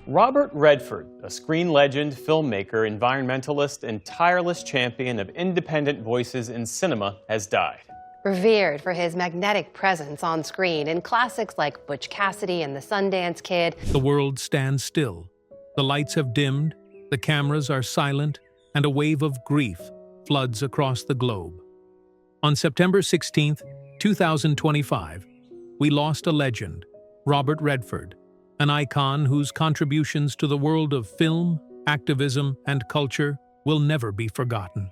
Robert Redford, a screen legend, filmmaker, environmentalist, and tireless champion of independent voices in cinema, has died. Revered for his magnetic presence on screen in classics like Butch Cassidy and the Sundance Kid. The world stands still. The lights have dimmed, the cameras are silent, and a wave of grief floods across the globe. On September 16, 2025, we lost a legend, Robert Redford, an icon whose contributions to the world of film, activism, and culture will never be forgotten.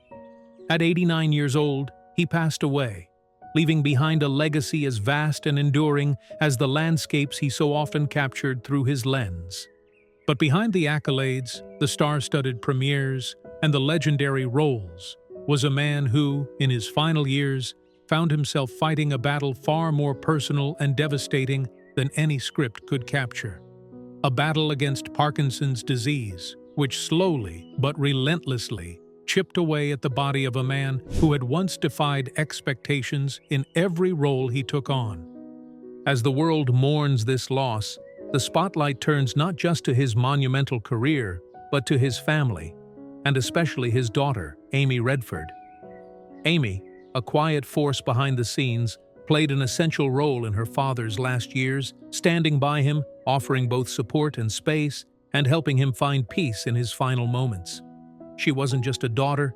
At 89 years old, he passed away, leaving behind a legacy as vast and enduring as the landscapes he so often captured through his lens. But behind the accolades, the star-studded premieres, and the legendary roles, was a man who, in his final years, found himself fighting a battle far more personal and devastating than any script could capture. A battle against Parkinson's disease, which slowly but relentlessly chipped away at the body of a man who had once defied expectations in every role he took on. As the world mourns this loss, the spotlight turns not just to his monumental career, but to his family, and especially his daughter, Amy Redford. Amy, a quiet force behind the scenes, played an essential role in her father's last years, standing by him, offering both support and space, and helping him find peace in his final moments. She wasn't just a daughter,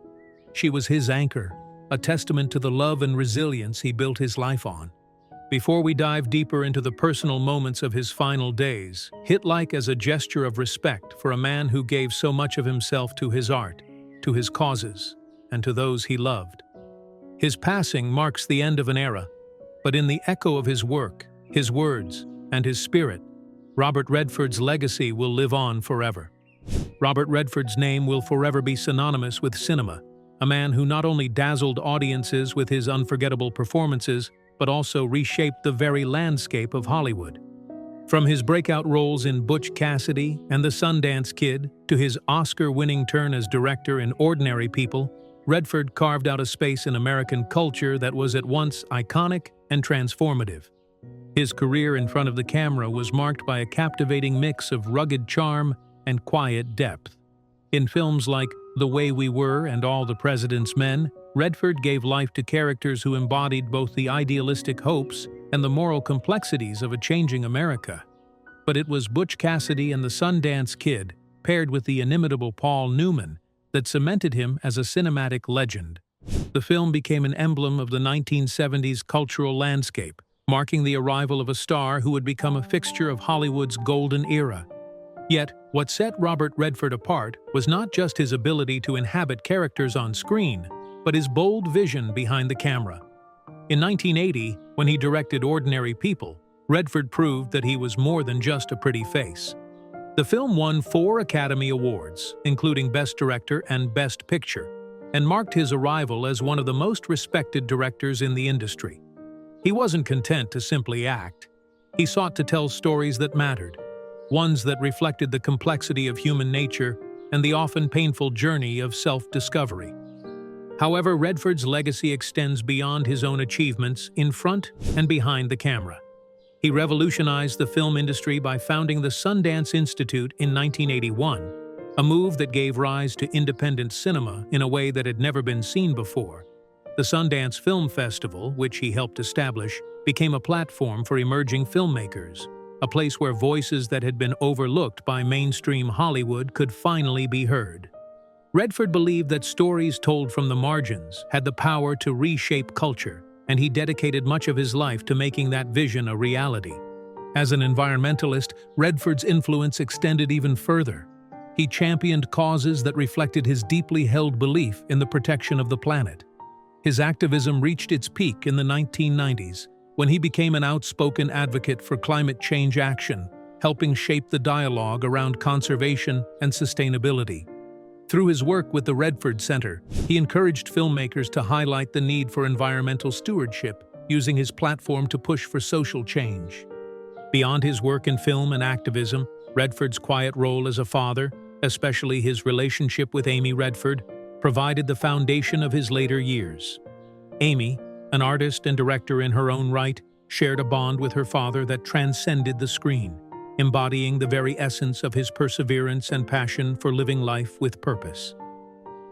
she was his anchor, a testament to the love and resilience he built his life on. Before we dive deeper into the personal moments of his final days, hit like as a gesture of respect for a man who gave so much of himself to his art, to his causes, and to those he loved. His passing marks the end of an era, but in the echo of his work, his words, and his spirit, Robert Redford's legacy will live on forever. Robert Redford's name will forever be synonymous with cinema, a man who not only dazzled audiences with his unforgettable performances, but also reshaped the very landscape of Hollywood. From his breakout roles in Butch Cassidy and the Sundance Kid to his Oscar-winning turn as director in Ordinary People, Redford carved out a space in American culture that was at once iconic and transformative. His career in front of the camera was marked by a captivating mix of rugged charm and quiet depth. In films like The Way We Were and All the President's Men, Redford gave life to characters who embodied both the idealistic hopes and the moral complexities of a changing America. But it was Butch Cassidy and the Sundance Kid, paired with the inimitable Paul Newman, that cemented him as a cinematic legend. The film became an emblem of the 1970s cultural landscape, marking the arrival of a star who would become a fixture of Hollywood's golden era. Yet, what set Robert Redford apart was not just his ability to inhabit characters on screen, but his bold vision behind the camera. In 1980, when he directed Ordinary People, Redford proved that he was more than just a pretty face. The film won 4 Academy Awards, including Best Director and Best Picture, and marked his arrival as one of the most respected directors in the industry. He wasn't content to simply act. He sought to tell stories that mattered, ones that reflected the complexity of human nature and the often painful journey of self-discovery. However, Redford's legacy extends beyond his own achievements in front and behind the camera. He revolutionized the film industry by founding the Sundance Institute in 1981, a move that gave rise to independent cinema in a way that had never been seen before. The Sundance Film Festival, which he helped establish, became a platform for emerging filmmakers, a place where voices that had been overlooked by mainstream Hollywood could finally be heard. Redford believed that stories told from the margins had the power to reshape culture, and he dedicated much of his life to making that vision a reality. As an environmentalist, Redford's influence extended even further. He championed causes that reflected his deeply held belief in the protection of the planet. His activism reached its peak in the 1990s, when he became an outspoken advocate for climate change action, helping shape the dialogue around conservation and sustainability. Through his work with the Redford Center, he encouraged filmmakers to highlight the need for environmental stewardship, using his platform to push for social change. Beyond his work in film and activism, Redford's quiet role as a father, especially his relationship with Amy Redford, provided the foundation of his later years. Amy, an artist and director in her own right, shared a bond with her father that transcended the screen. embodying the very essence of his perseverance and passion for living life with purpose.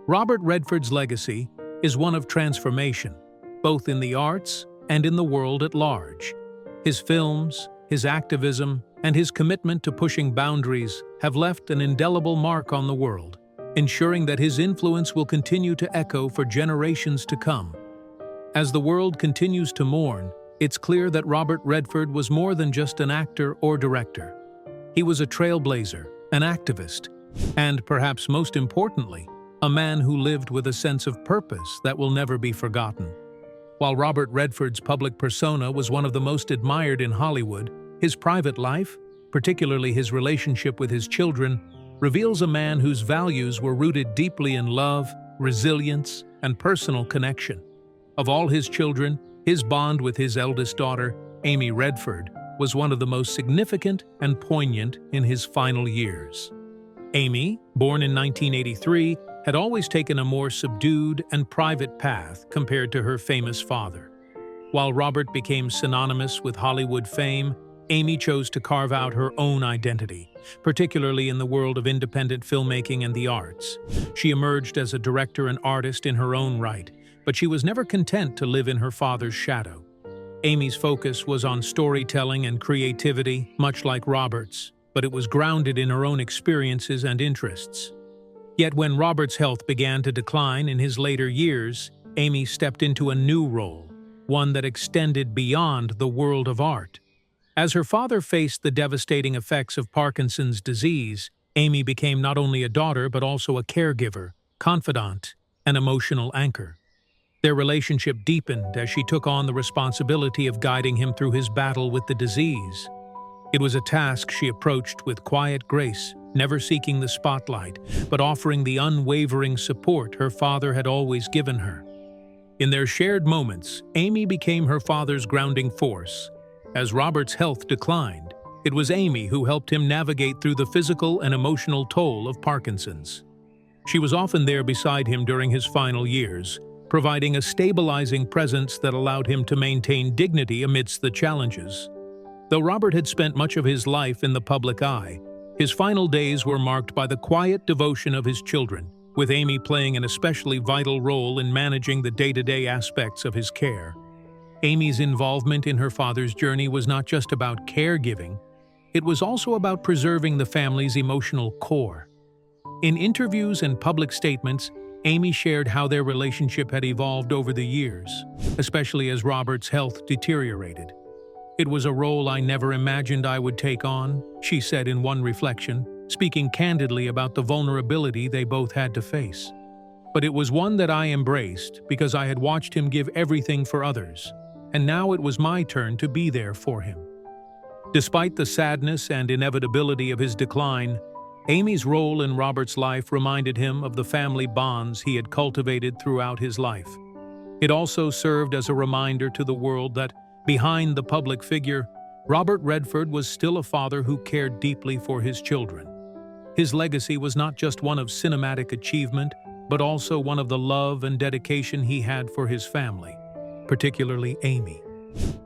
Robert Redford's legacy is one of transformation, both in the arts and in the world at large. His films, his activism, and his commitment to pushing boundaries have left an indelible mark on the world, ensuring that his influence will continue to echo for generations to come. As the world continues to mourn, it's clear that Robert Redford was more than just an actor or director. He was a trailblazer, an activist, and, perhaps most importantly, a man who lived with a sense of purpose that will never be forgotten. While Robert Redford's public persona was one of the most admired in Hollywood, his private life, particularly his relationship with his children, reveals a man whose values were rooted deeply in love, resilience, and personal connection. Of all his children, his bond with his eldest daughter, Amy Redford, was one of the most significant and poignant in his final years. Amy, born in 1983, had always taken a more subdued and private path compared to her famous father. While Robert became synonymous with Hollywood fame, Amy chose to carve out her own identity, particularly in the world of independent filmmaking and the arts. She emerged as a director and artist in her own right, but she was never content to live in her father's shadow. Amy's focus was on storytelling and creativity, much like Robert's, but it was grounded in her own experiences and interests. Yet when Robert's health began to decline in his later years, Amy stepped into a new role, one that extended beyond the world of art. As her father faced the devastating effects of Parkinson's disease, Amy became not only a daughter but also a caregiver, confidant, and emotional anchor. Their relationship deepened as she took on the responsibility of guiding him through his battle with the disease. It was a task she approached with quiet grace, never seeking the spotlight, but offering the unwavering support her father had always given her. In their shared moments, Amy became her father's grounding force. As Robert's health declined, it was Amy who helped him navigate through the physical and emotional toll of Parkinson's. She was often there beside him during his final years, providing a stabilizing presence that allowed him to maintain dignity amidst the challenges. Though Robert had spent much of his life in the public eye, his final days were marked by the quiet devotion of his children, with Amy playing an especially vital role in managing the day-to-day aspects of his care. Amy's involvement in her father's journey was not just about caregiving, it was also about preserving the family's emotional core. In interviews and public statements, Amy shared how their relationship had evolved over the years, especially as Robert's health deteriorated. "It was a role I never imagined I would take on," she said in one reflection, speaking candidly about the vulnerability they both had to face. "But it was one that I embraced because I had watched him give everything for others, and now it was my turn to be there for him." Despite the sadness and inevitability of his decline, Amy's role in Robert's life reminded him of the family bonds he had cultivated throughout his life. It also served as a reminder to the world that, behind the public figure, Robert Redford was still a father who cared deeply for his children. His legacy was not just one of cinematic achievement, but also one of the love and dedication he had for his family, particularly Amy.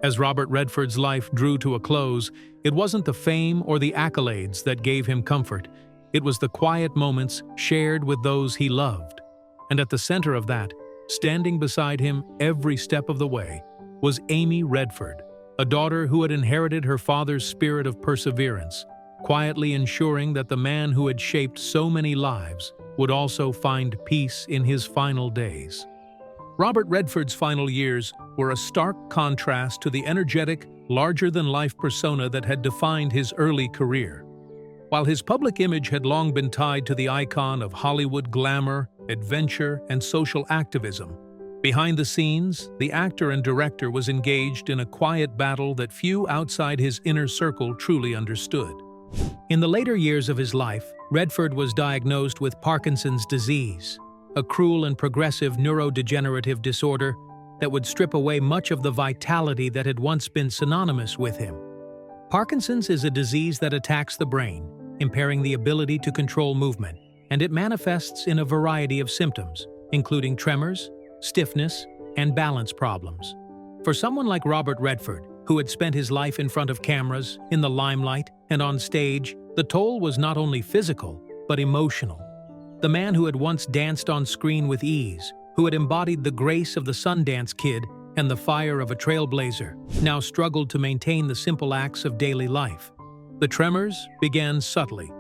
As Robert Redford's life drew to a close, it wasn't the fame or the accolades that gave him comfort. It was the quiet moments shared with those he loved. And at the center of that, standing beside him every step of the way, was Amy Redford, a daughter who had inherited her father's spirit of perseverance, quietly ensuring that the man who had shaped so many lives would also find peace in his final days. Robert Redford's final years were a stark contrast to the energetic, larger-than-life persona that had defined his early career. While his public image had long been tied to the icon of Hollywood glamour, adventure, and social activism, behind the scenes, the actor and director was engaged in a quiet battle that few outside his inner circle truly understood. In the later years of his life, Redford was diagnosed with Parkinson's disease, a cruel and progressive neurodegenerative disorder that would strip away much of the vitality that had once been synonymous with him. Parkinson's is a disease that attacks the brain, impairing the ability to control movement, and it manifests in a variety of symptoms, including tremors, stiffness, and balance problems. For someone like Robert Redford, who had spent his life in front of cameras, in the limelight, and on stage, the toll was not only physical, but emotional. The man who had once danced on screen with ease, who had embodied the grace of the Sundance Kid and the fire of a trailblazer, now struggled to maintain the simple acts of daily life. The tremors began subtly.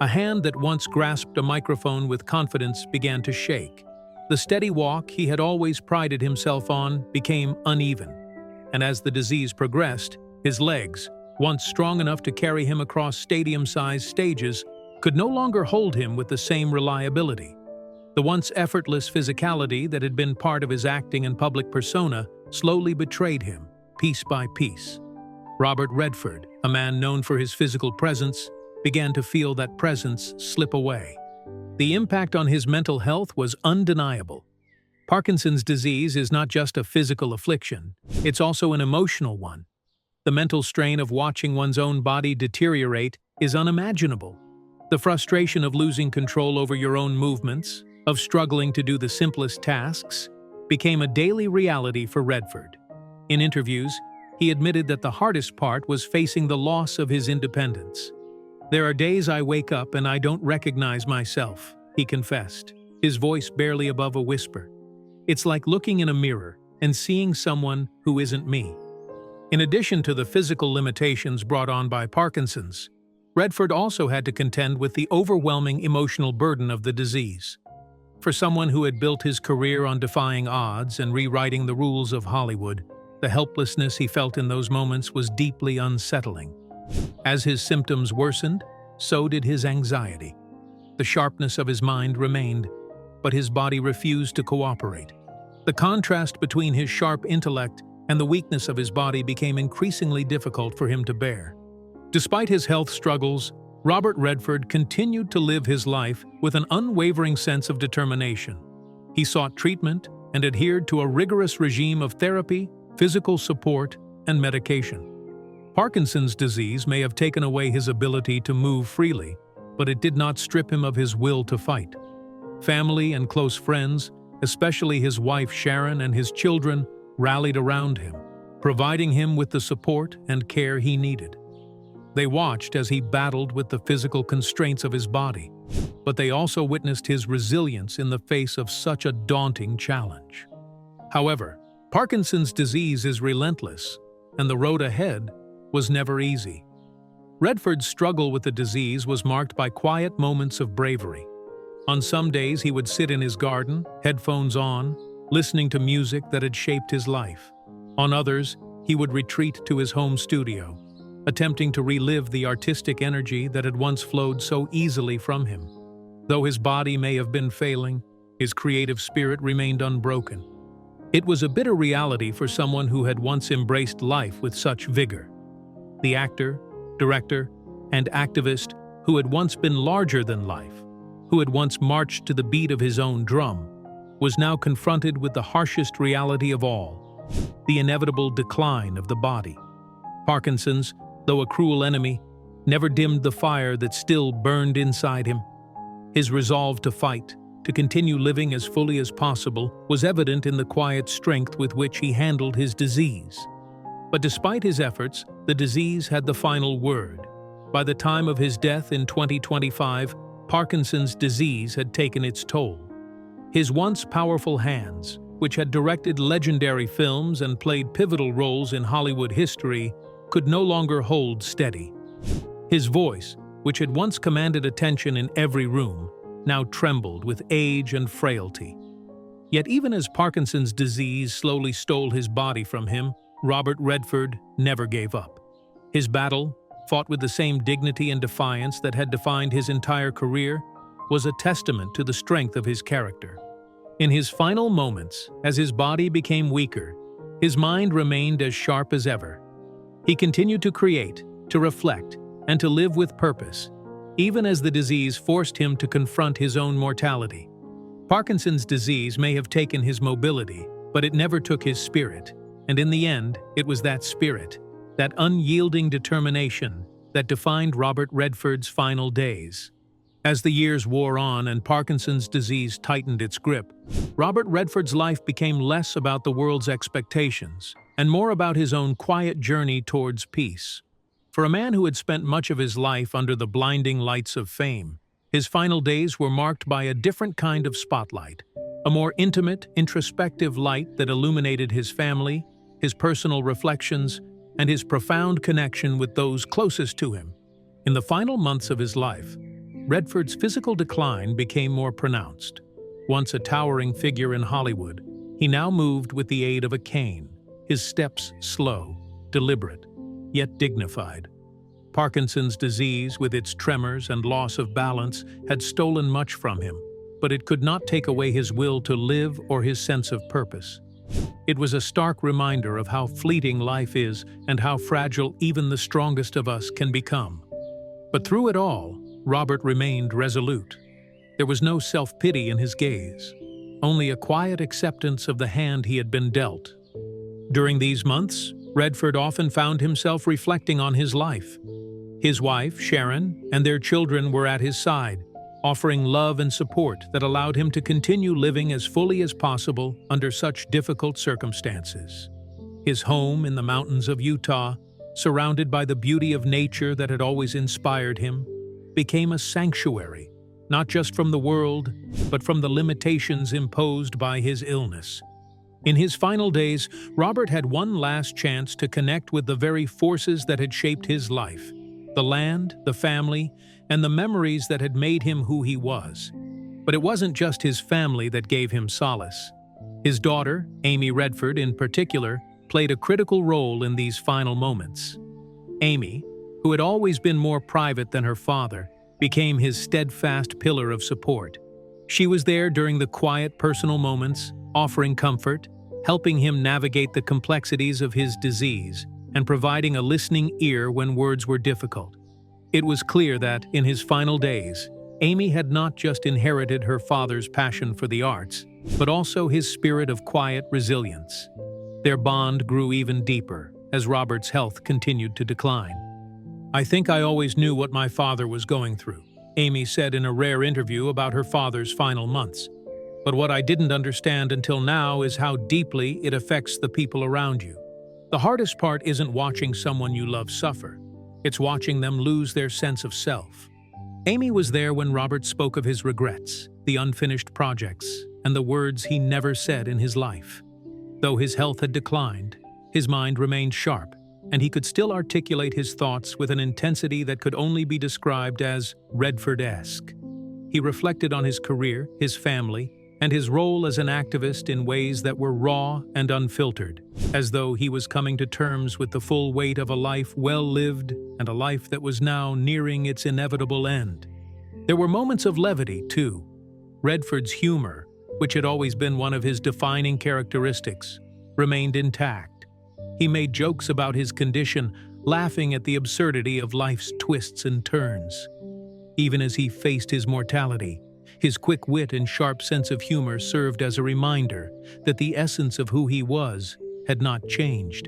A hand that once grasped a microphone with confidence began to shake. The steady walk he had always prided himself on became uneven. And as the disease progressed, his legs, once strong enough to carry him across stadium-sized stages, could no longer hold him with the same reliability. The once effortless physicality that had been part of his acting and public persona slowly betrayed him, piece by piece. Robert Redford, a man known for his physical presence, began to feel that presence slip away. The impact on his mental health was undeniable. Parkinson's disease is not just a physical affliction, it's also an emotional one. The mental strain of watching one's own body deteriorate is unimaginable. The frustration of losing control over your own movements, of struggling to do the simplest tasks, became a daily reality for Redford. In interviews, he admitted that the hardest part was facing the loss of his independence. "There are days I wake up and I don't recognize myself," he confessed, his voice barely above a whisper. "It's like looking in a mirror and seeing someone who isn't me." In addition to the physical limitations brought on by Parkinson's, Redford also had to contend with the overwhelming emotional burden of the disease. For someone who had built his career on defying odds and rewriting the rules of Hollywood, the helplessness he felt in those moments was deeply unsettling. As his symptoms worsened, so did his anxiety. The sharpness of his mind remained, but his body refused to cooperate. The contrast between his sharp intellect and the weakness of his body became increasingly difficult for him to bear. Despite his health struggles, Robert Redford continued to live his life with an unwavering sense of determination. He sought treatment and adhered to a rigorous regime of therapy, physical support, and medication. Parkinson's disease may have taken away his ability to move freely, but it did not strip him of his will to fight. Family and close friends, especially his wife Sharon and his children, rallied around him, providing him with the support and care he needed. They watched as he battled with the physical constraints of his body, but they also witnessed his resilience in the face of such a daunting challenge. However, Parkinson's disease is relentless, and the road ahead was never easy. Redford's struggle with the disease was marked by quiet moments of bravery. On some days he would sit in his garden, headphones on, listening to music that had shaped his life. On others, he would retreat to his home studio, attempting to relive the artistic energy that had once flowed so easily from him. Though his body may have been failing, his creative spirit remained unbroken. It was a bitter reality for someone who had once embraced life with such vigor. The actor, director, and activist who had once been larger than life, who had once marched to the beat of his own drum, was now confronted with the harshest reality of all, the inevitable decline of the body. Parkinson's, though a cruel enemy, never dimmed the fire that still burned inside him. His resolve to fight, to continue living as fully as possible, was evident in the quiet strength with which he handled his disease. But despite his efforts, the disease had the final word. By the time of his death in 2025, Parkinson's disease had taken its toll. His once powerful hands, which had directed legendary films and played pivotal roles in Hollywood history, could no longer hold steady. His voice, which had once commanded attention in every room, now trembled with age and frailty. Yet even as Parkinson's disease slowly stole his body from him, Robert Redford never gave up. His battle, fought with the same dignity and defiance that had defined his entire career, was a testament to the strength of his character. In his final moments, as his body became weaker, his mind remained as sharp as ever. He continued to create, to reflect, and to live with purpose, even as the disease forced him to confront his own mortality. Parkinson's disease may have taken his mobility, but it never took his spirit, and in the end, it was that spirit, that unyielding determination, that defined Robert Redford's final days. As the years wore on and Parkinson's disease tightened its grip, Robert Redford's life became less about the world's expectations and more about his own quiet journey towards peace. For a man who had spent much of his life under the blinding lights of fame, his final days were marked by a different kind of spotlight, a more intimate, introspective light that illuminated his family, his personal reflections, and his profound connection with those closest to him. In the final months of his life, Redford's physical decline became more pronounced. Once a towering figure in Hollywood, he now moved with the aid of a cane, his steps slow, deliberate, yet dignified. Parkinson's disease, with its tremors and loss of balance, had stolen much from him, but it could not take away his will to live or his sense of purpose. It was a stark reminder of how fleeting life is and how fragile even the strongest of us can become. But through it all, Robert remained resolute. There was no self-pity in his gaze, only a quiet acceptance of the hand he had been dealt. During these months, Redford often found himself reflecting on his life. His wife, Sharon, and their children were at his side, offering love and support that allowed him to continue living as fully as possible under such difficult circumstances. His home in the mountains of Utah, surrounded by the beauty of nature that had always inspired him, became a sanctuary, not just from the world, but from the limitations imposed by his illness. In his final days, Robert had one last chance to connect with the very forces that had shaped his life: the land, the family, and the memories that had made him who he was. But it wasn't just his family that gave him solace. His daughter, Amy Redford in particular, played a critical role in these final moments. Amy, who had always been more private than her father, became his steadfast pillar of support. She was there during the quiet personal moments, offering comfort, helping him navigate the complexities of his disease, and providing a listening ear when words were difficult. It was clear that, in his final days, Amy had not just inherited her father's passion for the arts, but also his spirit of quiet resilience. Their bond grew even deeper as Robert's health continued to decline. "I think I always knew what my father was going through," Amy said in a rare interview about her father's final months. "But what I didn't understand until now is how deeply it affects the people around you. The hardest part isn't watching someone you love suffer. It's watching them lose their sense of self." Amy was there when Robert spoke of his regrets, the unfinished projects, and the words he never said in his life. Though his health had declined, his mind remained sharp, and he could still articulate his thoughts with an intensity that could only be described as Redford-esque. He reflected on his career, his family, and his role as an activist in ways that were raw and unfiltered, as though he was coming to terms with the full weight of a life well lived and a life that was now nearing its inevitable end. There were moments of levity, too. Redford's humor, which had always been one of his defining characteristics, remained intact. He made jokes about his condition, laughing at the absurdity of life's twists and turns. Even as he faced his mortality, his quick wit and sharp sense of humor served as a reminder that the essence of who he was had not changed.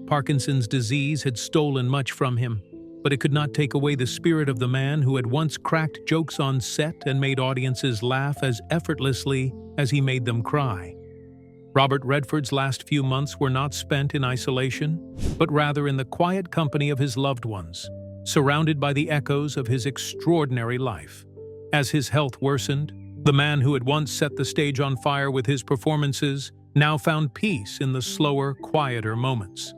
Parkinson's disease had stolen much from him, but it could not take away the spirit of the man who had once cracked jokes on set and made audiences laugh as effortlessly as he made them cry. Robert Redford's last few months were not spent in isolation, but rather in the quiet company of his loved ones, surrounded by the echoes of his extraordinary life. As his health worsened, the man who had once set the stage on fire with his performances now found peace in the slower, quieter moments.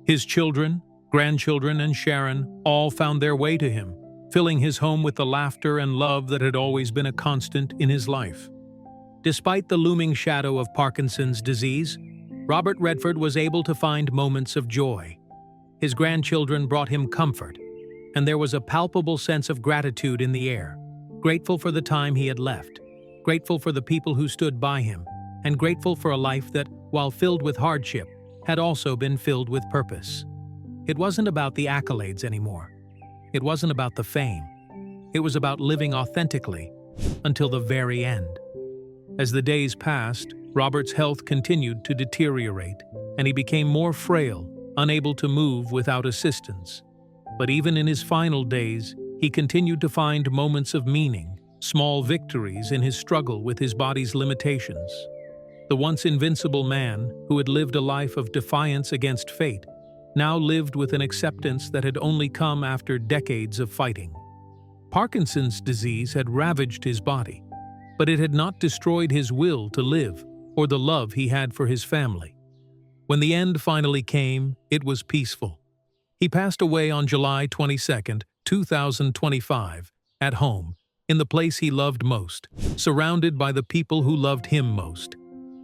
His children, grandchildren, and Sharon all found their way to him, filling his home with the laughter and love that had always been a constant in his life. Despite the looming shadow of Parkinson's disease, Robert Redford was able to find moments of joy. His grandchildren brought him comfort, and there was a palpable sense of gratitude in the air. Grateful for the time he had left, grateful for the people who stood by him, and grateful for a life that, while filled with hardship, had also been filled with purpose. It wasn't about the accolades anymore. It wasn't about the fame. It was about living authentically until the very end. As the days passed, Robert's health continued to deteriorate, and he became more frail, unable to move without assistance. But even in his final days, he continued to find moments of meaning, small victories in his struggle with his body's limitations. The once invincible man, who had lived a life of defiance against fate, now lived with an acceptance that had only come after decades of fighting. Parkinson's disease had ravaged his body, but it had not destroyed his will to live or the love he had for his family. When the end finally came, it was peaceful. He passed away on July 22, 2025, at home, in the place he loved most, surrounded by the people who loved him most.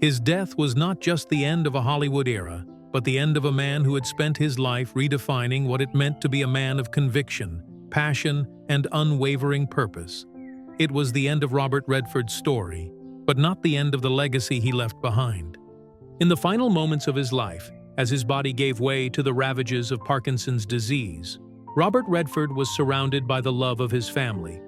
His death was not just the end of a Hollywood era, but the end of a man who had spent his life redefining what it meant to be a man of conviction, passion, and unwavering purpose. It was the end of Robert Redford's story, but not the end of the legacy he left behind. In the final moments of his life, as his body gave way to the ravages of Parkinson's disease, Robert Redford was surrounded by the love of his family.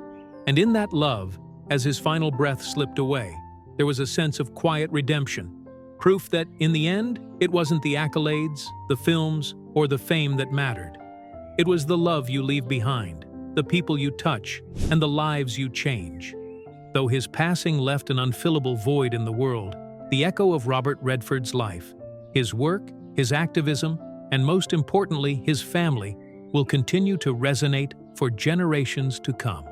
And in that love, as his final breath slipped away, there was a sense of quiet redemption, proof that, in the end, it wasn't the accolades, the films, or the fame that mattered. It was the love you leave behind, the people you touch, and the lives you change. Though his passing left an unfillable void in the world, the echo of Robert Redford's life, his work, his activism, and most importantly, his family, will continue to resonate for generations to come.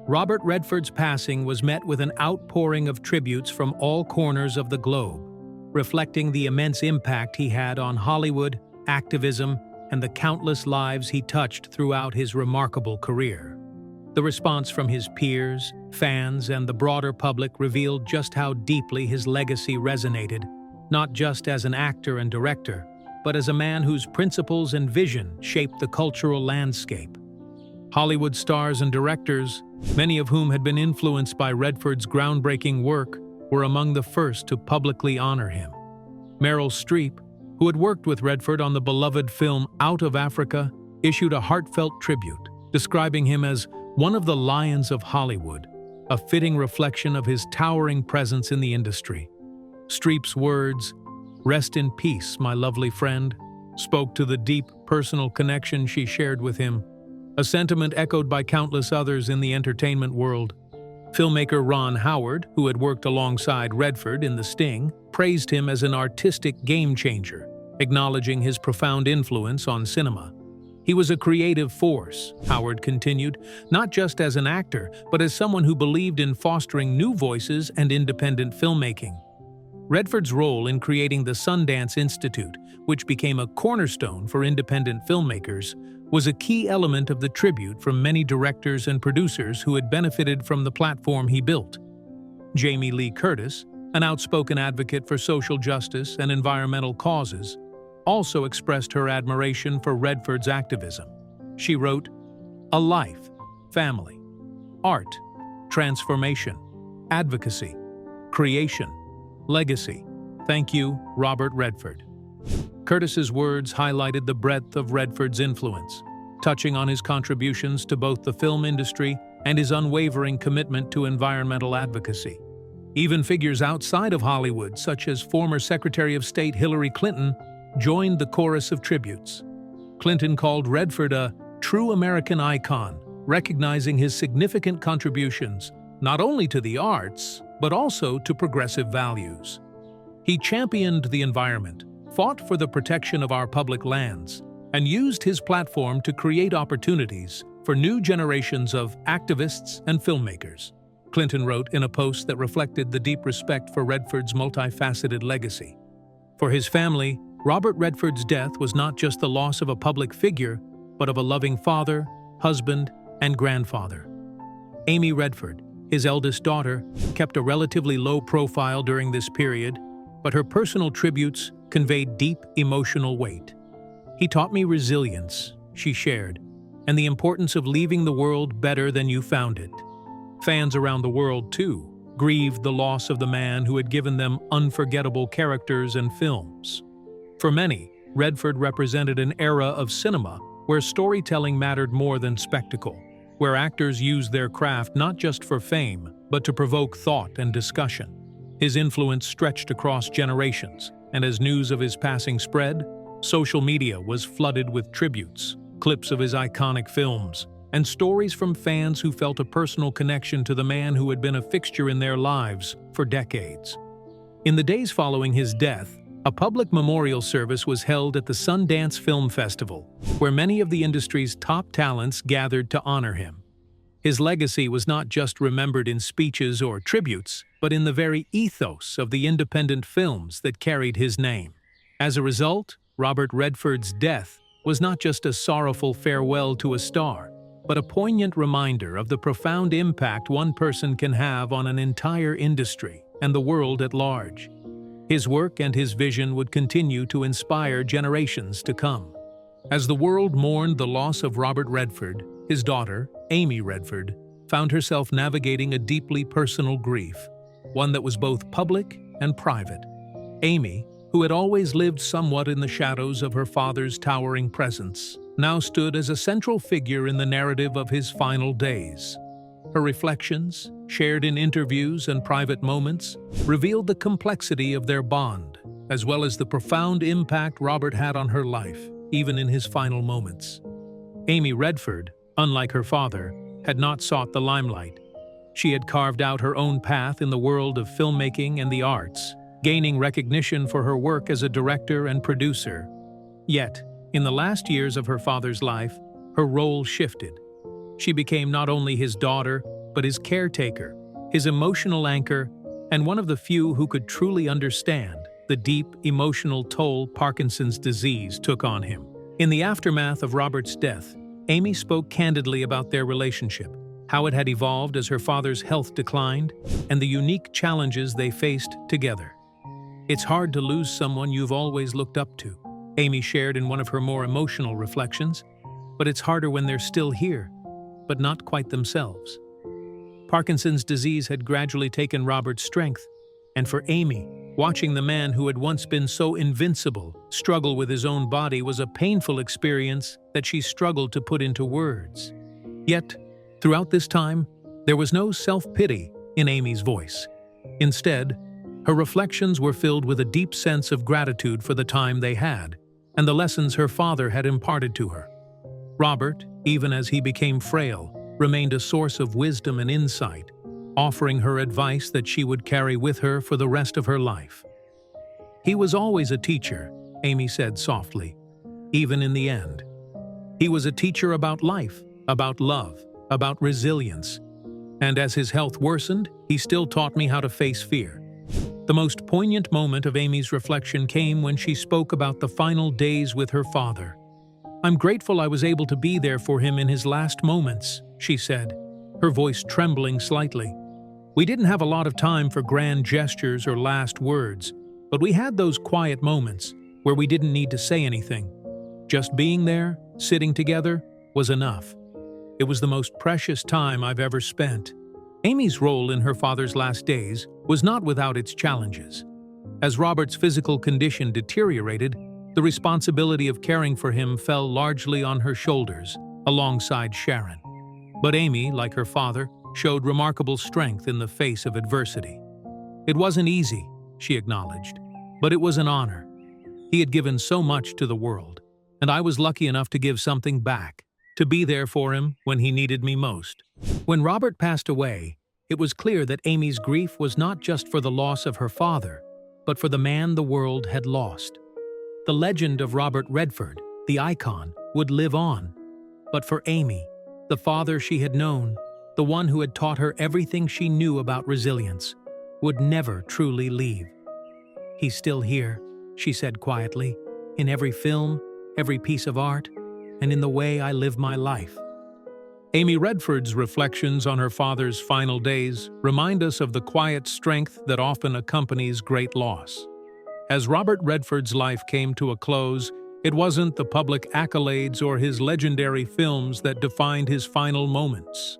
Robert Redford's passing was met with an outpouring of tributes from all corners of the globe, reflecting the immense impact he had on Hollywood, activism, and the countless lives he touched throughout his remarkable career. The response from his peers, fans, and the broader public revealed just how deeply his legacy resonated, not just as an actor and director, but as a man whose principles and vision shaped the cultural landscape. Hollywood stars and directors, many of whom had been influenced by Redford's groundbreaking work, were among the first to publicly honor him. Meryl Streep, who had worked with Redford on the beloved film Out of Africa, issued a heartfelt tribute, describing him as one of the lions of Hollywood, a fitting reflection of his towering presence in the industry. Streep's words, "Rest in peace, my lovely friend," spoke to the deep personal connection she shared with him, a sentiment echoed by countless others in the entertainment world. Filmmaker Ron Howard, who had worked alongside Redford in The Sting, praised him as an artistic game-changer, acknowledging his profound influence on cinema. He was a creative force, Howard continued, not just as an actor, but as someone who believed in fostering new voices and independent filmmaking. Redford's role in creating the Sundance Institute, which became a cornerstone for independent filmmakers, was a key element of the tribute from many directors and producers who had benefited from the platform he built. Jamie Lee Curtis, an outspoken advocate for social justice and environmental causes, also expressed her admiration for Redford's activism. She wrote, "A life, family, art, transformation, advocacy, creation, legacy. Thank you, Robert Redford." Curtis's words highlighted the breadth of Redford's influence, touching on his contributions to both the film industry and his unwavering commitment to environmental advocacy. Even figures outside of Hollywood, such as former Secretary of State Hillary Clinton, joined the chorus of tributes. Clinton called Redford a true American icon, recognizing his significant contributions not only to the arts, but also to progressive values. He championed the environment, fought for the protection of our public lands, and used his platform to create opportunities for new generations of activists and filmmakers. Clinton wrote in a post that reflected the deep respect for Redford's multifaceted legacy. For his family, Robert Redford's death was not just the loss of a public figure, but of a loving father, husband, and grandfather. Amy Redford, his eldest daughter, kept a relatively low profile during this period, but her personal tributes conveyed deep emotional weight. "He taught me resilience," she shared, "and the importance of leaving the world better than you found it." Fans around the world, too, grieved the loss of the man who had given them unforgettable characters and films. For many, Redford represented an era of cinema where storytelling mattered more than spectacle, where actors used their craft not just for fame, but to provoke thought and discussion. His influence stretched across generations, and as news of his passing spread, social media was flooded with tributes, clips of his iconic films, and stories from fans who felt a personal connection to the man who had been a fixture in their lives for decades. In the days following his death, a public memorial service was held at the Sundance Film Festival, where many of the industry's top talents gathered to honor him. His legacy was not just remembered in speeches or tributes, but in the very ethos of the independent films that carried his name. As a result, Robert Redford's death was not just a sorrowful farewell to a star, but a poignant reminder of the profound impact one person can have on an entire industry and the world at large. His work and his vision would continue to inspire generations to come. As the world mourned the loss of Robert Redford, his daughter, Amy Redford, found herself navigating a deeply personal grief, one that was both public and private. Amy, who had always lived somewhat in the shadows of her father's towering presence, now stood as a central figure in the narrative of his final days. Her reflections, shared in interviews and private moments, revealed the complexity of their bond, as well as the profound impact Robert had on her life, even in his final moments. Amy Redford, unlike her father, had not sought the limelight. She had carved out her own path in the world of filmmaking and the arts, gaining recognition for her work as a director and producer. Yet, in the last years of her father's life, her role shifted. She became not only his daughter, but his caretaker, his emotional anchor, and one of the few who could truly understand the deep emotional toll Parkinson's disease took on him. In the aftermath of Robert's death, Amy spoke candidly about their relationship, how it had evolved as her father's health declined, and the unique challenges they faced together. "It's hard to lose someone you've always looked up to," Amy shared in one of her more emotional reflections, "but it's harder when they're still here, but not quite themselves." Parkinson's disease had gradually taken Robert's strength, and for Amy, watching the man who had once been so invincible struggle with his own body was a painful experience that she struggled to put into words. Yet, throughout this time, there was no self-pity in Amy's voice. Instead, her reflections were filled with a deep sense of gratitude for the time they had and the lessons her father had imparted to her. Robert, even as he became frail, remained a source of wisdom and insight, offering her advice that she would carry with her for the rest of her life. "He was always a teacher," Amy said softly, "even in the end. He was a teacher about life, about love, about resilience. And as his health worsened, he still taught me how to face fear." The most poignant moment of Amy's reflection came when she spoke about the final days with her father. "I'm grateful I was able to be there for him in his last moments," she said, her voice trembling slightly. "We didn't have a lot of time for grand gestures or last words, but we had those quiet moments where we didn't need to say anything. Just being there, sitting together, was enough. It was the most precious time I've ever spent." Amy's role in her father's last days was not without its challenges. As Robert's physical condition deteriorated, the responsibility of caring for him fell largely on her shoulders, alongside Sharon. But Amy, like her father, showed remarkable strength in the face of adversity. "It wasn't easy," she acknowledged, "but it was an honor. He had given so much to the world, and I was lucky enough to give something back, to be there for him when he needed me most." When Robert passed away, it was clear that Amy's grief was not just for the loss of her father, but for the man the world had lost. The legend of Robert Redford, the icon, would live on. But for Amy, the father she had known, the one who had taught her everything she knew about resilience, would never truly leave. "He's still here," she said quietly, "in every film, every piece of art, and in the way I live my life." Amy Redford's reflections on her father's final days remind us of the quiet strength that often accompanies great loss. As Robert Redford's life came to a close, it wasn't the public accolades or his legendary films that defined his final moments.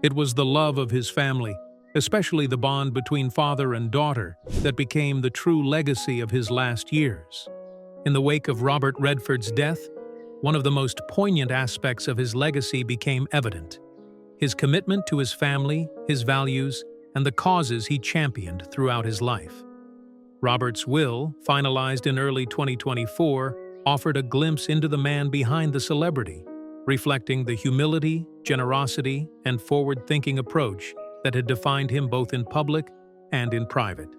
It was the love of his family, especially the bond between father and daughter, that became the true legacy of his last years. In the wake of Robert Redford's death, one of the most poignant aspects of his legacy became evident: his commitment to his family, his values, and the causes he championed throughout his life. Robert's will, finalized in early 2024, offered a glimpse into the man behind the celebrity, reflecting the humility, generosity, and forward-thinking approach that had defined him both in public and in private.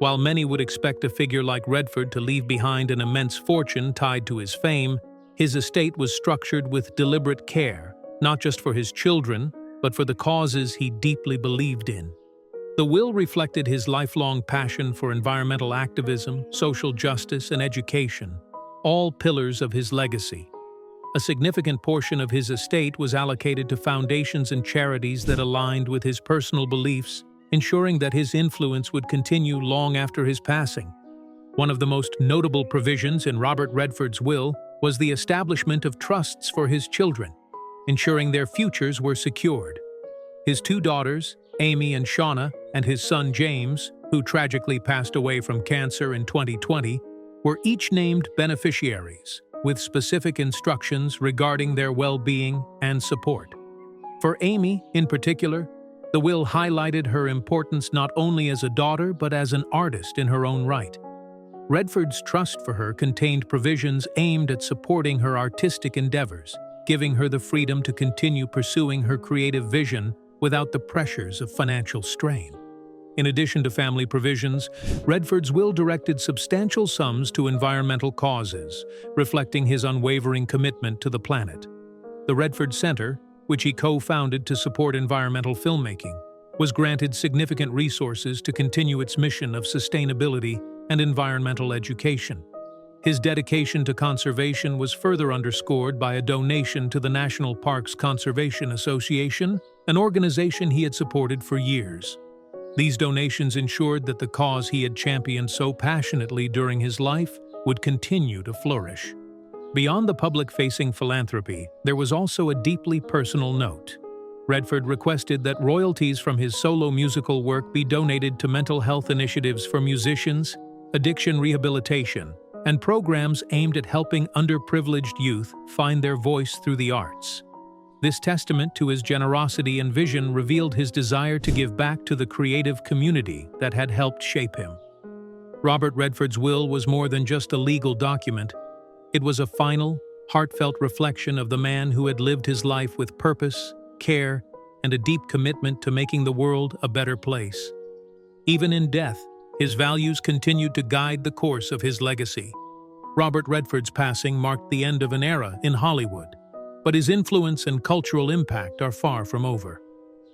While many would expect a figure like Redford to leave behind an immense fortune tied to his fame, his estate was structured with deliberate care, not just for his children, but for the causes he deeply believed in. The will reflected his lifelong passion for environmental activism, social justice, and education, all pillars of his legacy. A significant portion of his estate was allocated to foundations and charities that aligned with his personal beliefs, ensuring that his influence would continue long after his passing. One of the most notable provisions in Robert Redford's will was the establishment of trusts for his children, ensuring their futures were secured. His two daughters, Amy and Shauna, and his son James, who tragically passed away from cancer in 2020, were each named beneficiaries, with specific instructions regarding their well-being and support. For Amy, in particular, the will highlighted her importance not only as a daughter but as an artist in her own right. Redford's trust for her contained provisions aimed at supporting her artistic endeavors, giving her the freedom to continue pursuing her creative vision without the pressures of financial strain. In addition to family provisions, Redford's will directed substantial sums to environmental causes, reflecting his unwavering commitment to the planet. The Redford Center, which he co-founded to support environmental filmmaking, was granted significant resources to continue its mission of sustainability and environmental education. His dedication to conservation was further underscored by a donation to the National Parks Conservation Association, an organization he had supported for years. These donations ensured that the cause he had championed so passionately during his life would continue to flourish. Beyond the public-facing philanthropy, there was also a deeply personal note. Redford requested that royalties from his solo musical work be donated to mental health initiatives for musicians, addiction rehabilitation, and programs aimed at helping underprivileged youth find their voice through the arts. This testament to his generosity and vision revealed his desire to give back to the creative community that had helped shape him. Robert Redford's will was more than just a legal document. It was a final, heartfelt reflection of the man who had lived his life with purpose, care, and a deep commitment to making the world a better place. Even in death, his values continued to guide the course of his legacy. Robert Redford's passing marked the end of an era in Hollywood, but his influence and cultural impact are far from over.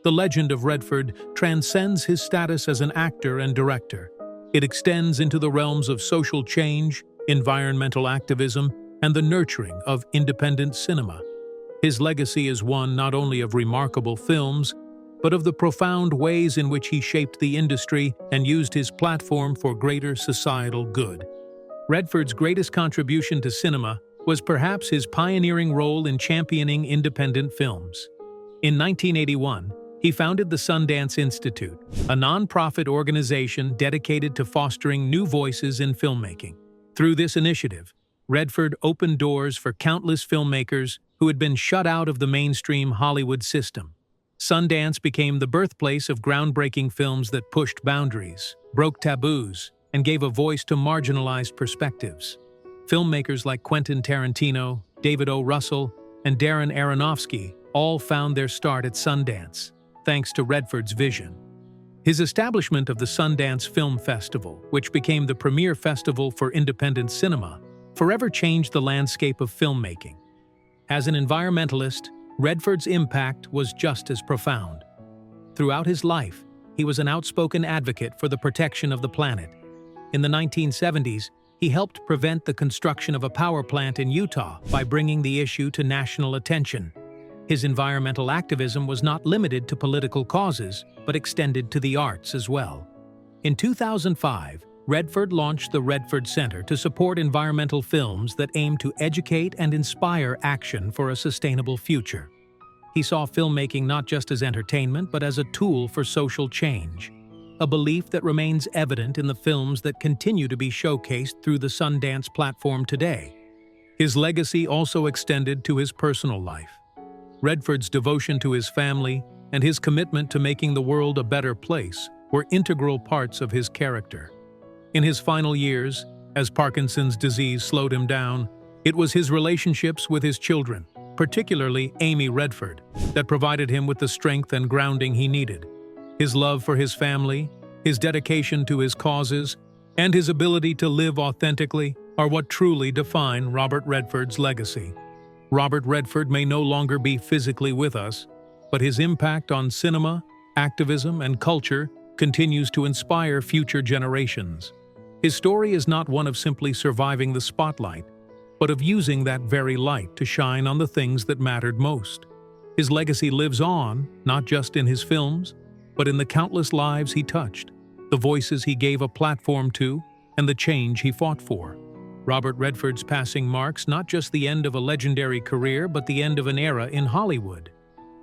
The legend of Redford transcends his status as an actor and director. It extends into the realms of social change, environmental activism, and the nurturing of independent cinema. His legacy is one not only of remarkable films, but of the profound ways in which he shaped the industry and used his platform for greater societal good. Redford's greatest contribution to cinema was perhaps his pioneering role in championing independent films. In 1981, he founded the Sundance Institute, a nonprofit organization dedicated to fostering new voices in filmmaking. Through this initiative, Redford opened doors for countless filmmakers who had been shut out of the mainstream Hollywood system. Sundance became the birthplace of groundbreaking films that pushed boundaries, broke taboos, and gave a voice to marginalized perspectives. Filmmakers like Quentin Tarantino, David O. Russell, and Darren Aronofsky all found their start at Sundance, thanks to Redford's vision. His establishment of the Sundance Film Festival, which became the premier festival for independent cinema, forever changed the landscape of filmmaking. As an environmentalist, Redford's impact was just as profound. Throughout his life, he was an outspoken advocate for the protection of the planet. In the 1970s, he helped prevent the construction of a power plant in Utah by bringing the issue to national attention. His environmental activism was not limited to political causes, but extended to the arts as well. In 2005, Redford launched the Redford Center to support environmental films that aim to educate and inspire action for a sustainable future. He saw filmmaking not just as entertainment, but as a tool for social change, a belief that remains evident in the films that continue to be showcased through the Sundance platform today. His legacy also extended to his personal life. Redford's devotion to his family and his commitment to making the world a better place were integral parts of his character. In his final years, as Parkinson's disease slowed him down, it was his relationships with his children, particularly Amy Redford, that provided him with the strength and grounding he needed. His love for his family, his dedication to his causes, and his ability to live authentically are what truly define Robert Redford's legacy. Robert Redford may no longer be physically with us, but his impact on cinema, activism, and culture continues to inspire future generations. His story is not one of simply surviving the spotlight, but of using that very light to shine on the things that mattered most. His legacy lives on, not just in his films, but in the countless lives he touched, the voices he gave a platform to, and the change he fought for. Robert Redford's passing marks not just the end of a legendary career, but the end of an era in Hollywood.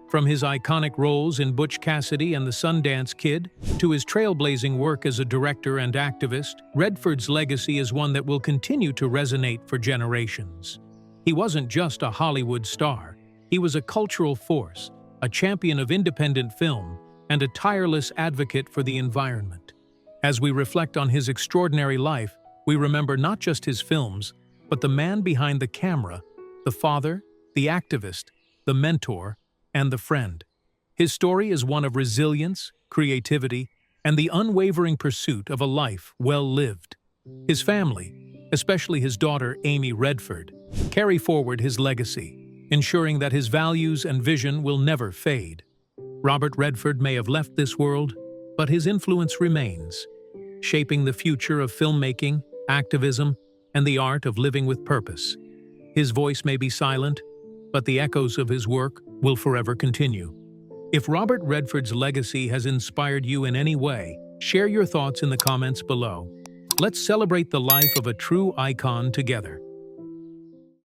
From his iconic roles in Butch Cassidy and the Sundance Kid to his trailblazing work as a director and activist, Redford's legacy is one that will continue to resonate for generations. He wasn't just a Hollywood star. He was a cultural force, a champion of independent film, and a tireless advocate for the environment. As we reflect on his extraordinary life, we remember not just his films, but the man behind the camera, the father, the activist, the mentor, and the friend. His story is one of resilience, creativity, and the unwavering pursuit of a life well lived. His family, especially his daughter Amy Redford, carry forward his legacy, ensuring that his values and vision will never fade. Robert Redford may have left this world, but his influence remains, shaping the future of filmmaking, activism, and the art of living with purpose. His voice may be silent, but the echoes of his work will forever continue. If Robert Redford's legacy has inspired you in any way, share your thoughts in the comments below. Let's celebrate the life of a true icon together.